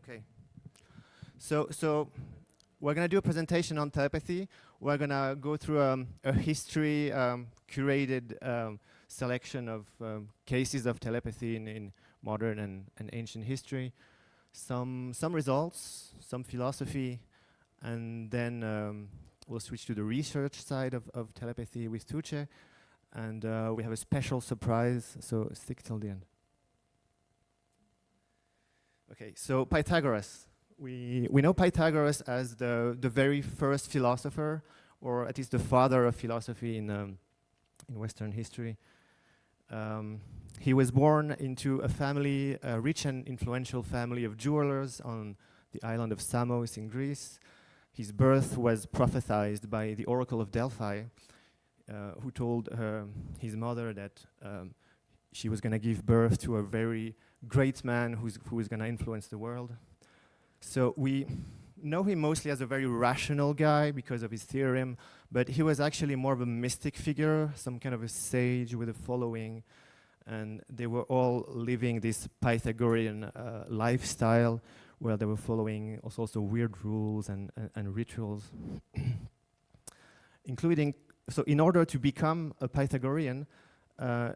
Okay. So we're gonna do a presentation on telepathy. We're gonna go through a history curated selection of cases of telepathy in modern and ancient history. Some results, some philosophy, and then we'll switch to the research side of telepathy with Tuche. And we have a special surprise, so stick till the end. Okay, so Pythagoras. We know Pythagoras as the very first philosopher, or at least the father of philosophy in Western history. He was born into a family, a rich and influential family of jewelers on the island of Samos in Greece. His birth was prophesied by the Oracle of Delphi, who told his mother that she was going to give birth to a very great man who was going to influence the world. So we know him mostly as a very rational guy because of his theorem, but he was actually more of a mystic figure, some kind of a sage with a following, and they were all living this Pythagorean lifestyle where they were following all sorts of weird rules and rituals, including, so in order to become a Pythagorean,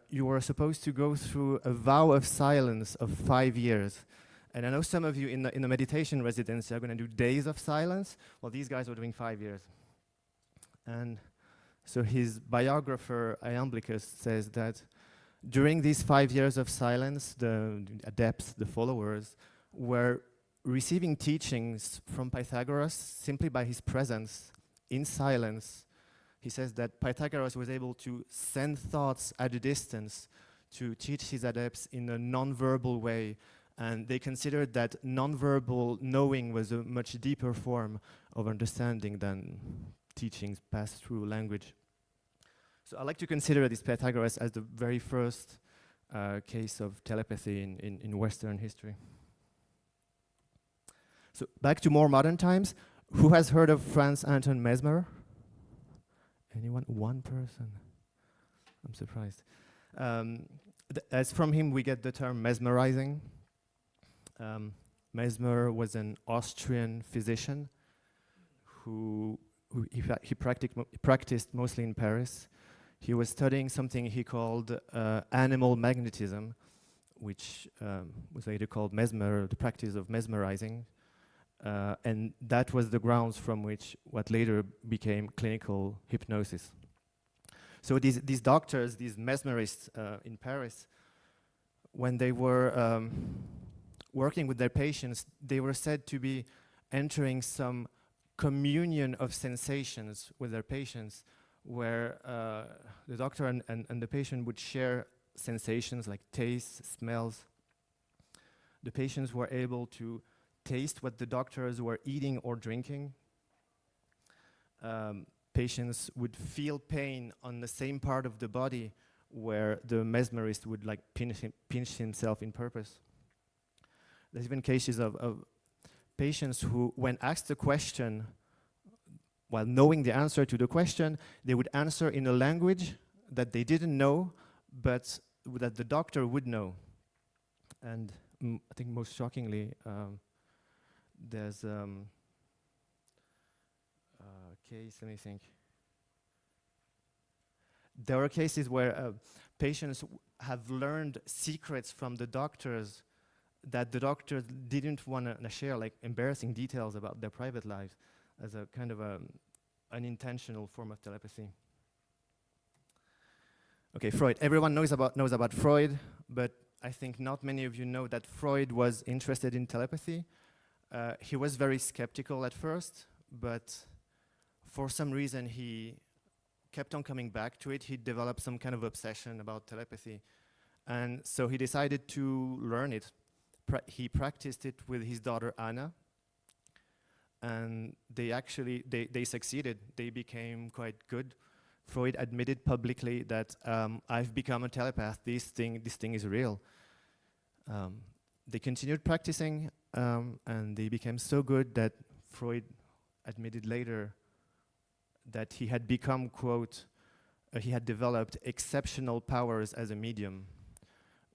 you were supposed to go through a vow of silence of 5 years. And I know some of you in the meditation residency are going to do days of silence. Well, these guys were doing 5 years. And so his biographer, Iamblichus, says that during these 5 years of silence, the adepts, the followers, were receiving teachings from Pythagoras simply by his presence in silence. He says that Pythagoras was able to send thoughts at a distance to teach his adepts in a non-verbal way. And they considered that non-verbal knowing was a much deeper form of understanding than teachings passed through language. So I like to consider this Pythagoras as the very first case of telepathy in Western history. So back to more modern times. Who has heard of Franz Anton Mesmer? Anyone? One person. I'm surprised. As from him, we get the term mesmerizing. Mesmer was an Austrian physician who practiced mostly in Paris. He was studying something he called animal magnetism, which was later called the practice of mesmerizing. And that was the grounds from which what later became clinical hypnosis. So these doctors, these mesmerists in Paris, when they were working with their patients, they were said to be entering some communion of sensations with their patients, where the doctor and the patient would share sensations like tastes, smells. The patients were able to taste what the doctors were eating or drinking. Patients would feel pain on the same part of the body where the mesmerist would like pinch himself in purpose. There's even cases of patients who, when asked a question, while knowing the answer to the question, they would answer in a language that they didn't know, but that the doctor would know. And I think most shockingly, there's a case, let me think. There are cases where patients have learned secrets from the doctors that the doctors didn't want to share, like embarrassing details about their private lives, as a kind of unintentional form of telepathy. Okay, Freud. Everyone knows about Freud, but I think not many of you know that Freud was interested in telepathy. He was very skeptical at first, but for some reason he kept on coming back to it. He developed some kind of obsession about telepathy. And so he decided to learn it. He practiced it with his daughter Anna. And they succeeded. They became quite good. Freud admitted publicly that I've become a telepath. This thing is real. They continued practicing, and they became so good that Freud admitted later that he had become, quote, he had developed exceptional powers as a medium,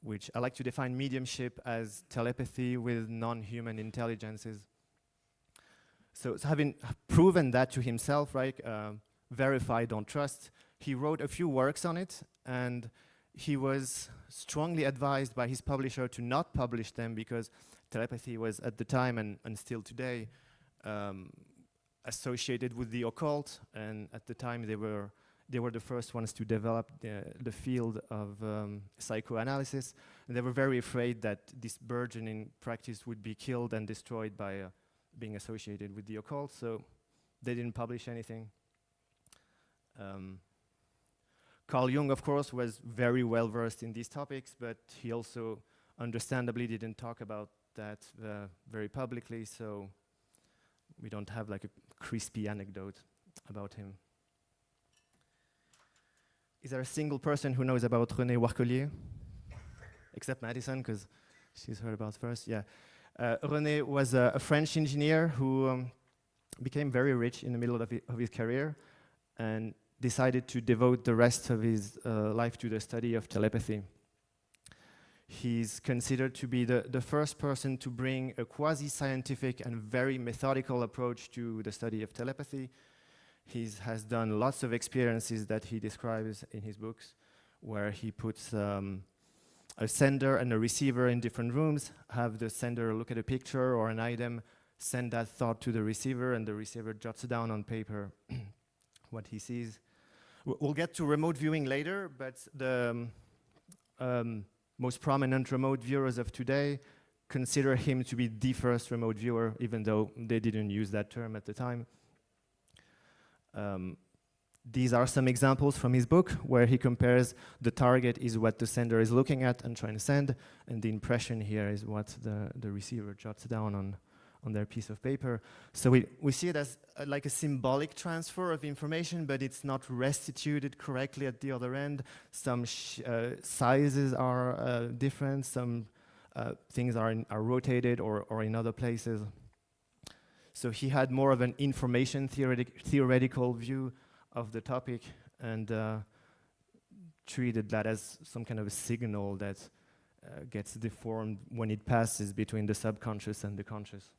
which I like to define mediumship as telepathy with non-human intelligences. So having proven that to himself, right, verify, don't trust, he wrote a few works on it, and he was strongly advised by his publisher to not publish them because telepathy was at the time and still today associated with the occult, and at the time they were the first ones to develop the field of psychoanalysis, and they were very afraid that this burgeoning practice would be killed and destroyed by being associated with the occult, so they didn't publish anything. Carl Jung, of course, was very well versed in these topics, but he also understandably didn't talk about that very publicly, so we don't have like a crispy anecdote about him. Is there a single person who knows about René Warcolier? Except Madison, because she's heard about first, yeah. René was a French engineer who became very rich in the middle of his career and decided to devote the rest of his life to the study of telepathy. He's considered to be the first person to bring a quasi-scientific and very methodical approach to the study of telepathy. He has done lots of experiences that he describes in his books, where he puts a sender and a receiver in different rooms, have the sender look at a picture or an item, send that thought to the receiver, and the receiver jots down on paper what he sees. We'll get to remote viewing later, but the most prominent remote viewers of today consider him to be the first remote viewer, even though they didn't use that term at the time. These are some examples from his book where he compares the target is what the sender is looking at and trying to send, and the impression here is what the receiver jots down on their piece of paper. So we see it as like a symbolic transfer of information, but it's not restituted correctly at the other end. Some sizes are different, some things are rotated or in other places. So he had more of an information theoretical view of the topic and treated that as some kind of a signal that gets deformed when it passes between the subconscious and the conscious.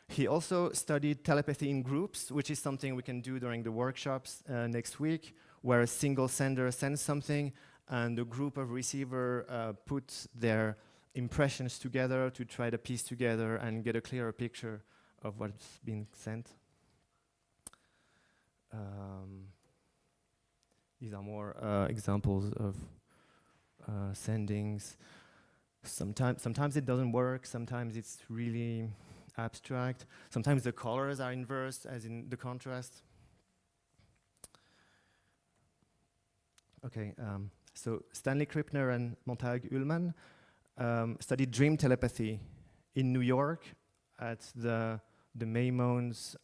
He also studied telepathy in groups, which is something we can do during the workshops next week, where a single sender sends something and a group of receiver puts their impressions together to try to piece together and get a clearer picture of what's been sent. These are more examples of sendings. Sometimes it doesn't work, sometimes it's really abstract, sometimes the colors are inverse, as in the contrast. Okay, so Stanley Krippner and Montague Ullman studied dream telepathy in New York at the Maimons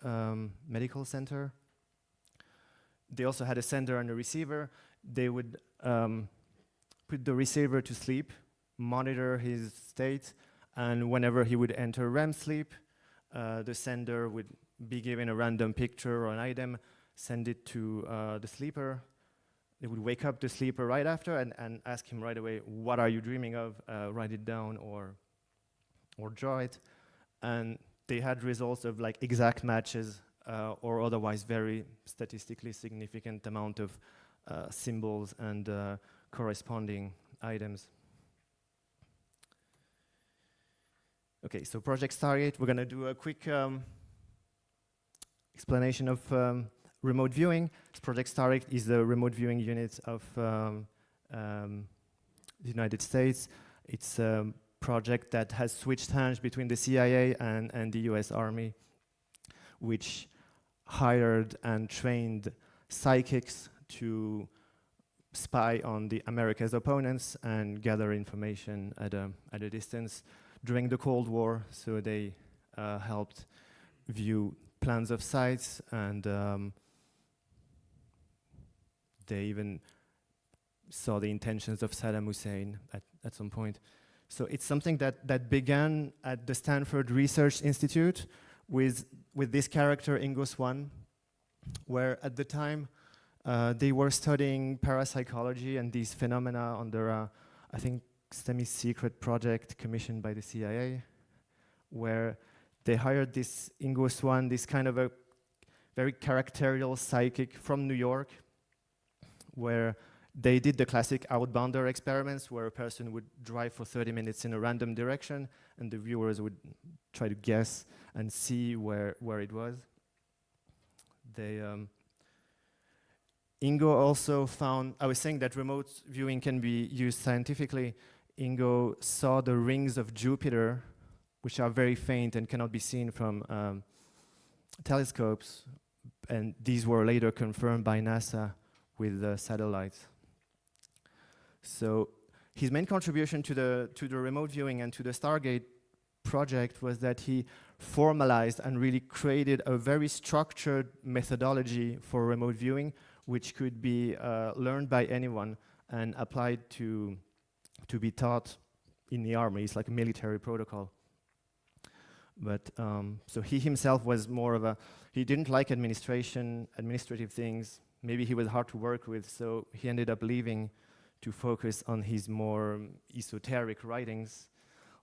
Medical Center. They also had a sender and a receiver. They would put the receiver to sleep, monitor his state, and whenever he would enter REM sleep, the sender would be given a random picture or an item, send it to the sleeper. They would wake up the sleeper right after and ask him right away, what are you dreaming of? Write it down or draw it. And they had results of like exact matches or otherwise very statistically significant amount of symbols and corresponding items. Okay, so Project Stargate, we're going to do a quick explanation of remote viewing. Project Stargate is the remote viewing unit of the United States. It's a project that has switched hands between the CIA and the US Army, which hired and trained psychics to spy on the America's opponents and gather information at a distance during the Cold War. So they helped view plans of sites, and they even saw the intentions of Saddam Hussein at some point. So it's something that began at the Stanford Research Institute with this character, Ingo Swann, where at the time They were studying parapsychology and these phenomena under, I think, semi-secret project commissioned by the CIA, where they hired this Ingo Swann, this kind of a very characterial psychic from New York, where they did the classic outbounder experiments where a person would drive for 30 minutes in a random direction and the viewers would try to guess and see where it was. They, Ingo also found, I was saying that remote viewing can be used scientifically. Ingo saw the rings of Jupiter, which are very faint and cannot be seen from telescopes, and these were later confirmed by NASA with satellites. So his main contribution to the remote viewing and to the Stargate project was that he formalized and really created a very structured methodology for remote viewing, which could be learned by anyone and applied to be taught in the army. It's like a military protocol. But so he himself was more of a, he didn't like administrative things. Maybe he was hard to work with, so he ended up leaving to focus on his more esoteric writings.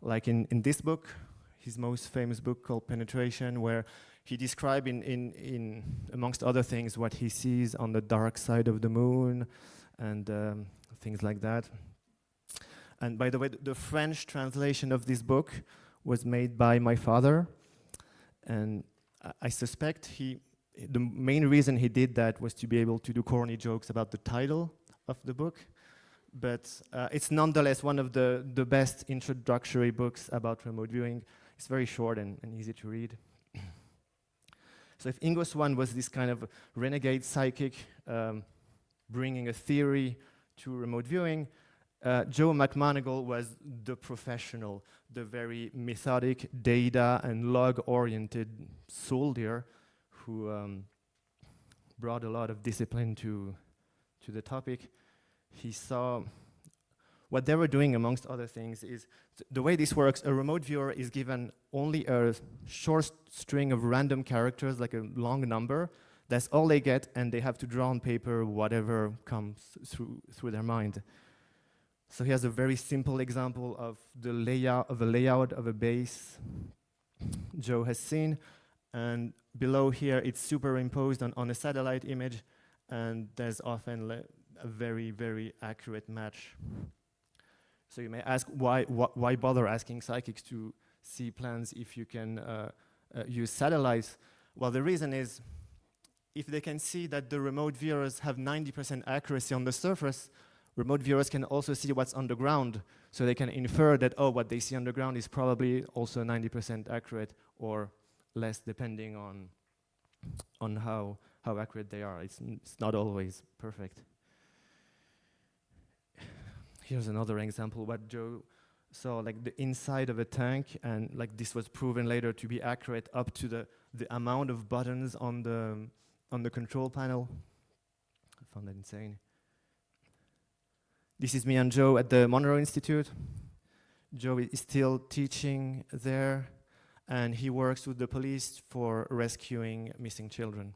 Like in this book, his most famous book called Penetration, where he described in amongst other things what he sees on the dark side of the moon and things like that. And by the way, the French translation of this book was made by my father, and I suspect the main reason he did that was to be able to do corny jokes about the title of the book, but it's nonetheless one of the best introductory books about remote viewing. It's very short and easy to read. So if Ingo Swann was this kind of renegade psychic bringing a theory to remote viewing, Joe McMoneagle was the professional, the very methodic, data and log-oriented soldier who brought a lot of discipline to the topic. He saw what they were doing, amongst other things, is the way this works. A remote viewer is given only a short string of random characters, like a long number. That's all they get, and they have to draw on paper whatever comes through their mind. So he has a very simple example of the layout of a base Joe has seen, and below here it's superimposed on a satellite image, and there's often a very, very accurate match. So you may ask, why bother asking psychics to see plans if you can use satellites? Well, the reason is, if they can see that the remote viewers have 90% accuracy on the surface, remote viewers can also see what's underground, so they can infer that, oh, what they see underground is probably also 90% accurate or less, depending on how accurate they are. It's not always perfect. Here's another example, what Joe saw, like the inside of a tank, and like this was proven later to be accurate up to the amount of buttons on the control panel. I found that insane. This is me and Joe at the Monroe Institute. Joe is still teaching there, and he works with the police for rescuing missing children.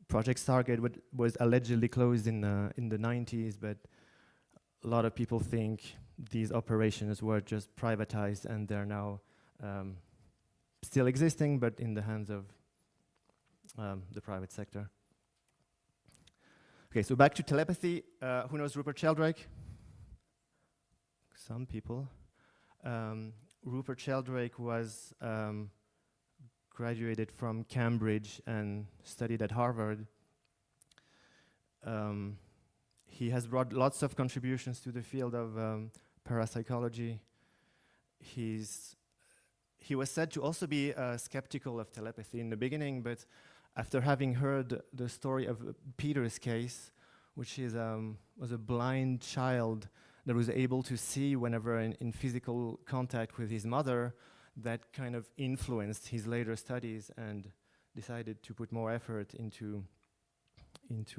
Project Stargate was allegedly closed in the 90s, but a lot of people think these operations were just privatized, and they're now still existing, but in the hands of the private sector. Okay, so back to telepathy. Who knows Rupert Sheldrake? Some people. Rupert Sheldrake was graduated from Cambridge and studied at Harvard. He has brought lots of contributions to the field of parapsychology. He was said to also be skeptical of telepathy in the beginning, but after having heard the story of Peter's case, which is was a blind child that was able to see whenever in physical contact with his mother, that kind of influenced his later studies, and decided to put more effort into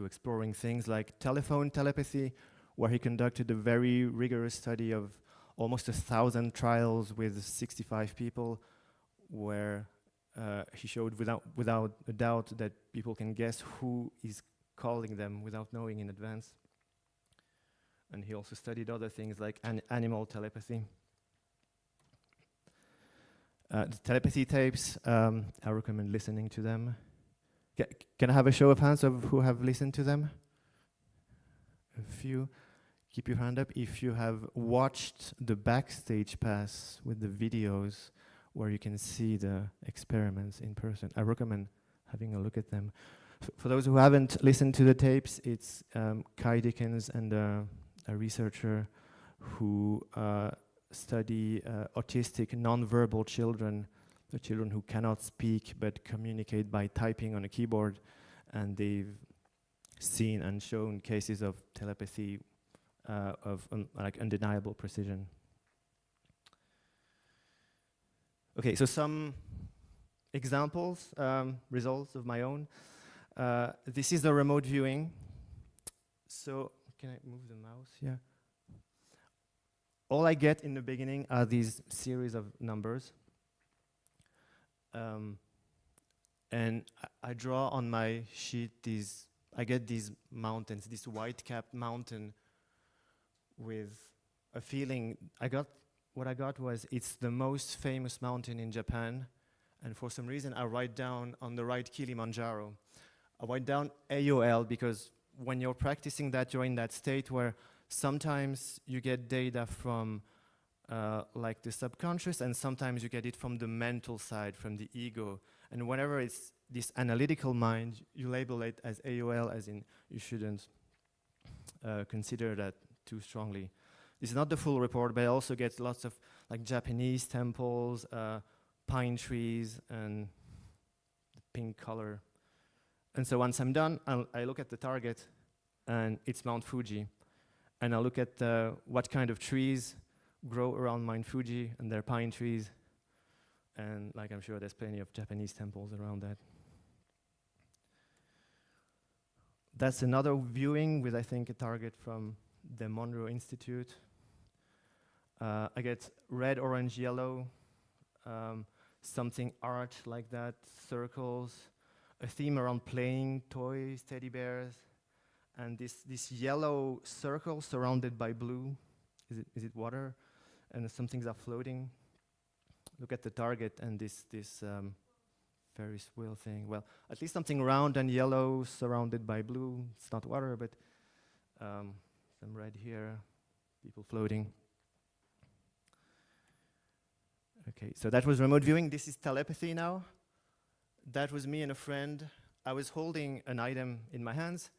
exploring things like telephone telepathy, where he conducted a very rigorous study of almost 1,000 trials with 65 people, where he showed without a doubt that people can guess who is calling them without knowing in advance. And he also studied other things like animal telepathy. The telepathy tapes, I recommend listening to them. Can I have a show of hands of who have listened to them? A few. Keep your hand up if you have watched the backstage pass with the videos where you can see the experiments in person. I recommend having a look at them. For those who haven't listened to the tapes, it's Kai Dickens and a researcher who study autistic non-verbal children, the children who cannot speak but communicate by typing on a keyboard, and they've seen and shown cases of telepathy of like undeniable precision. Okay, so some examples, results of my own. This is the remote viewing. So can I move the mouse? Yeah. All I get in the beginning are these series of numbers. And I draw on my sheet I get these mountains, this white-capped mountain with a feeling. What I got was it's the most famous mountain in Japan. And for some reason, I write down on the right Kilimanjaro. I write down AOL because when you're practicing that, you're in that state where sometimes you get data from like the subconscious, and sometimes you get it from the mental side, from the ego. And whenever it's this analytical mind, you label it as AOL, as in you shouldn't consider that too strongly. This is not the full report, but I also get lots of like Japanese temples, pine trees, and pink color. And so once I'm done, I look at the target, and it's Mount Fuji. And I look at what kind of trees grow around Mount Fuji, and they're pine trees. And like I'm sure there's plenty of Japanese temples around that. That's another viewing with, I think, a target from the Monroe Institute. I get red, orange, yellow, something art like that, circles, a theme around playing, toys, teddy bears, and this yellow circle surrounded by blue. Is it water? And some things are floating. Look at the target and this Ferris wheel thing. Well, at least something round and yellow surrounded by blue. It's not water, but some red here, people floating. Okay, so that was remote viewing. This is telepathy now. That was me and a friend. I was holding an item in my hands,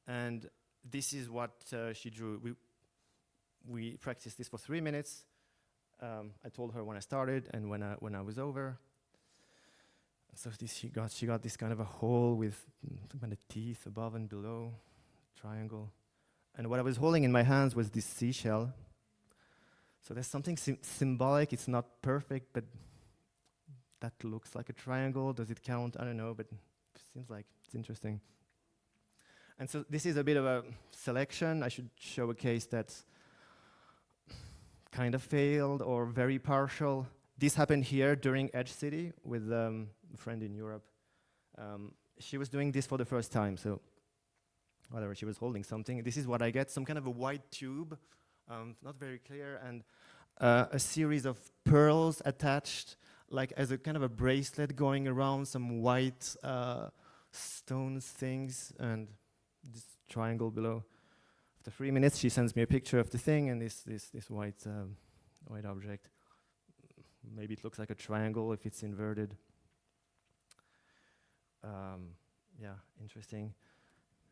and this is what she drew. We practiced this for 3 minutes. I told her when I started and when I was over. So she got this kind of a hole with kind of teeth above and below, triangle. And what I was holding in my hands was this seashell. So there's something symbolic. It's not perfect, but that looks like a triangle. Does it count? I don't know, but it seems like it's interesting. And so this is a bit of a selection. I should show a case that's kind of failed or very partial. This happened here during Edge City with a friend in Europe. She was doing this for the first time, so whatever, she was holding something. This is what I get, some kind of a white tube, not very clear, and a series of pearls attached, like as a kind of a bracelet going around some white stones things, and this triangle below. After 3 minutes, she sends me a picture of the thing and this white object. Maybe it looks like a triangle if it's inverted. Yeah, interesting.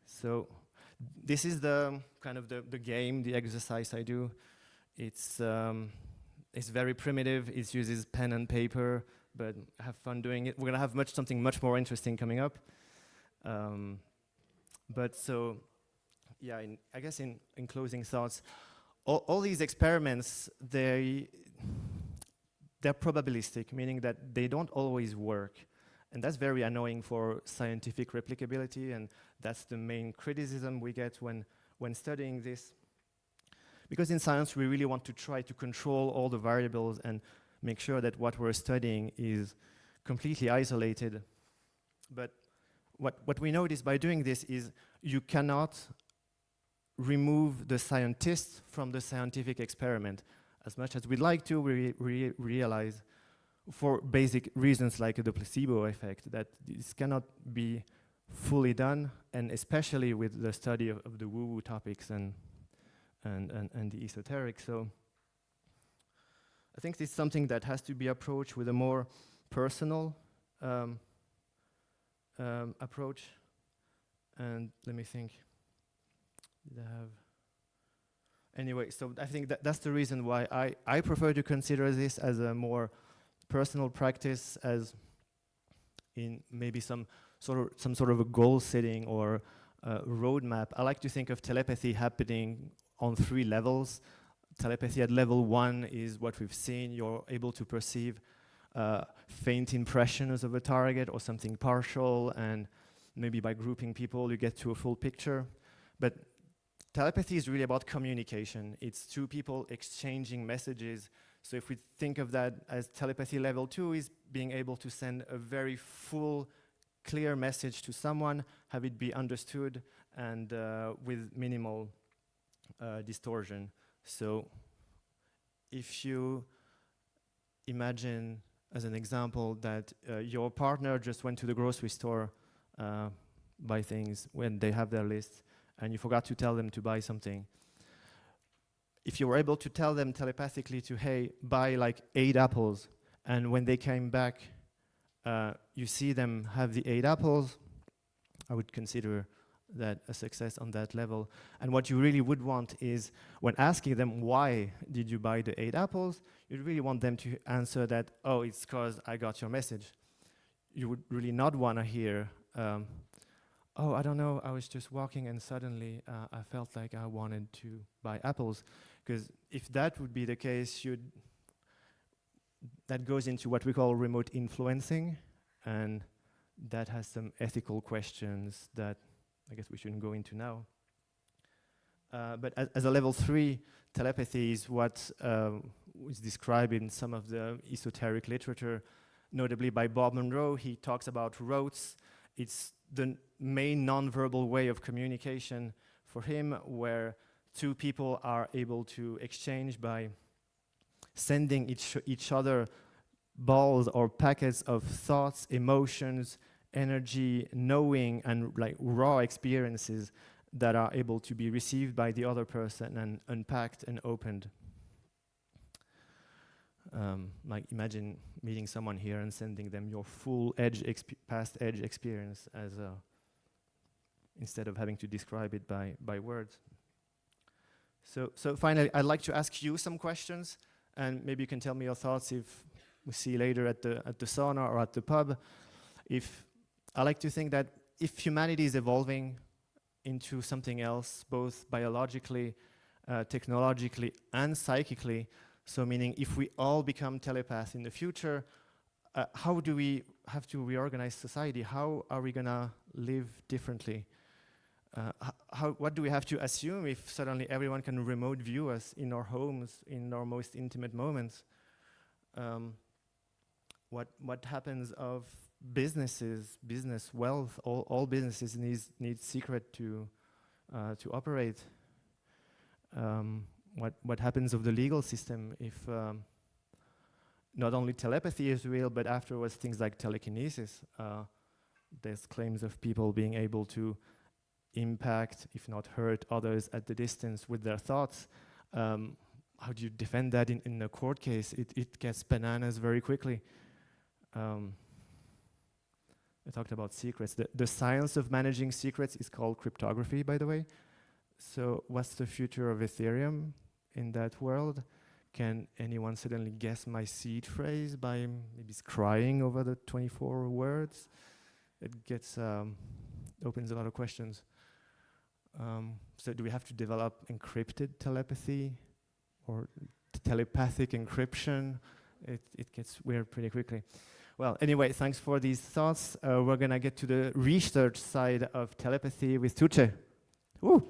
So this is the kind of the game, the exercise I do. It's very primitive. It uses pen and paper, but I have fun doing it. We're gonna have something much more interesting coming up. But so, yeah, I guess in closing thoughts, all these experiments, they're probabilistic, meaning that they don't always work. And that's very annoying for scientific replicability, and that's the main criticism we get when studying this. Because in science, we really want to try to control all the variables and make sure that what we're studying is completely isolated. But what we notice by doing this is you cannot remove the scientist from the scientific experiment. As much as we'd like to, we realize for basic reasons like the placebo effect that this cannot be fully done, and especially with the study of the woo-woo topics and the esoteric. So I think this is something that has to be approached with a more personal approach. And let me think. Did I have? Anyway, so I think that's the reason why I prefer to consider this as a more personal practice, as in maybe some sort of a goal setting or roadmap. I like to think of telepathy happening on 3 levels. Telepathy at level 1 is what we've seen. You're able to perceive faint impressions of a target or something partial, and maybe by grouping people you get to a full picture. But telepathy is really about communication. It's 2 people exchanging messages. So if we think of that as telepathy level 2 is being able to send a very full, clear message to someone, have it be understood, and with minimal distortion. So if you imagine, as an example, that your partner just went to the grocery store, buy things when they have their list, and you forgot to tell them to buy something. If you were able to tell them telepathically to, hey, buy like 8 apples, and when they came back, you see them have the 8 apples, I would consider that a success on that level. And what you really would want is, when asking them why did you buy the 8 apples, you really want them to answer that, oh, it's because I got your message. You would really not want to hear, oh, I don't know, I was just walking and suddenly I felt like I wanted to buy apples. Because if that would be the case, that goes into what we call remote influencing, and that has some ethical questions that I guess we shouldn't go into now. But as a level 3, telepathy is what is described in some of the esoteric literature, notably by Bob Monroe. He talks about rotes. It's the main nonverbal way of communication for him, where 2 people are able to exchange by sending each other balls or packets of thoughts, emotions, energy, knowing, and like raw experiences that are able to be received by the other person and unpacked and opened. Like imagine meeting someone here and sending them your full past edge experience as instead of having to describe it by words. So finally, I'd like to ask you some questions, and maybe you can tell me your thoughts if we see later at the sauna or at the pub. If I like to think that if humanity is evolving into something else, both biologically, technologically, and psychically, so meaning if we all become telepaths in the future, how do we have to reorganize society? How are we gonna live differently? What do we have to assume if suddenly everyone can remote view us in our homes, in our most intimate moments? What happens of businesses, business wealth? All businesses need secret to operate. What happens of the legal system if not only telepathy is real, but afterwards things like telekinesis? There's claims of people being able to impact, if not hurt, others at the distance with their thoughts. How do you defend that in a court case? It gets bananas very quickly. I talked about secrets. The science of managing secrets is called cryptography, by the way. So what's the future of Ethereum in that world? Can anyone suddenly guess my seed phrase by maybe scrying over the 24 words? It gets opens a lot of questions. So do we have to develop encrypted telepathy or telepathic encryption? It gets weird pretty quickly. Well, anyway, thanks for these thoughts. We're gonna get to the research side of telepathy with Tuche. Woo!